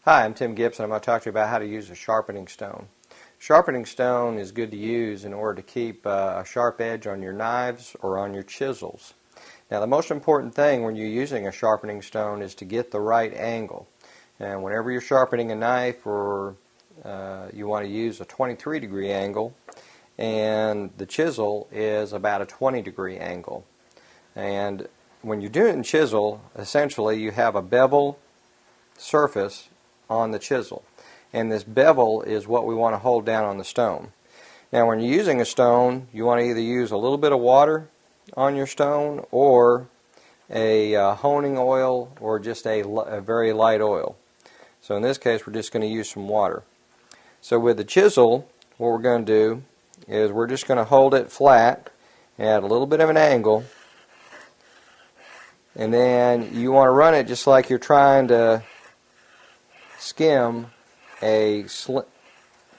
Hi, I'm Tim Gibson. I'm going to talk to you about how to use a sharpening stone. Sharpening stone is good to use in order to keep a sharp edge on your knives or on your chisels. Now, the most important thing when you're using a sharpening stone is to get the right angle. And whenever you're sharpening a knife, or you want to use a 23-degree angle, and the chisel is about a 20-degree angle. And when you're doing chisel, essentially you have a bevel surface on the chisel, and this bevel is what we want to hold down on the stone. Now, when you're using a stone, you want to either use a little bit of water on your stone or a honing oil or just a very light oil. So in this case, we're just going to use some water. So with the chisel, what we're going to do is we're just going to hold it flat at a little bit of an angle, and then you want to run it just like you're trying to skim a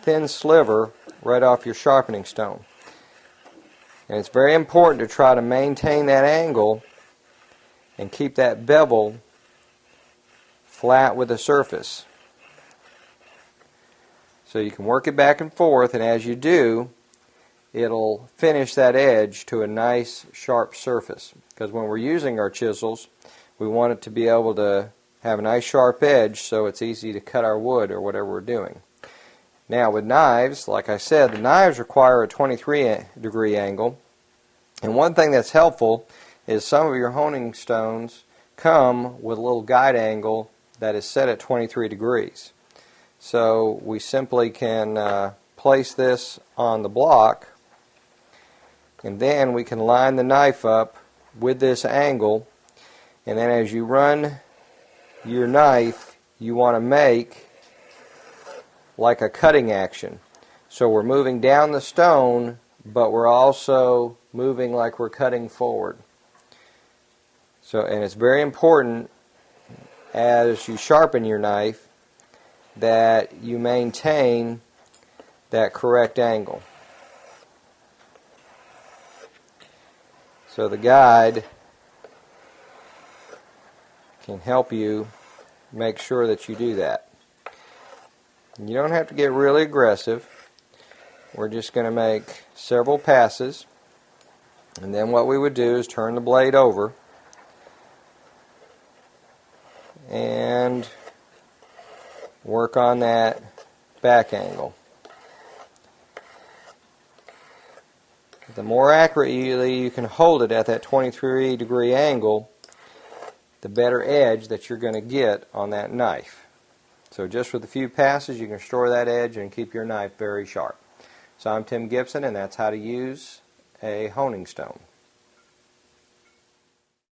thin sliver right off your sharpening stone. And it's very important to try to maintain that angle and keep that bevel flat with the surface. So you can work it back and forth, and as you do, it'll finish that edge to a nice sharp surface. Because when we're using our chisels, we want it to be able to have a nice sharp edge so it's easy to cut our wood or whatever we're doing. Now with knives, like I said, the knives require a 23-degree angle. And one thing that's helpful is some of your honing stones come with a little guide angle that is set at 23 degrees. So we simply can place this on the block, and then we can line the knife up with this angle, and then as you run your knife, you want to make like a cutting action. So we're moving down the stone, but we're also moving like we're cutting forward. So, and it's very important as you sharpen your knife that you maintain that correct angle. So the guide can help you make sure that you do that. You don't have to get really aggressive. We're just going to make several passes, and then what we would do is turn the blade over and work on that back angle. The more accurately you can hold it at that 23-degree angle, the better edge that you're going to get on that knife. So just with a few passes, you can restore that edge and keep your knife very sharp. So I'm Tim Gibson, and that's how to use a honing stone.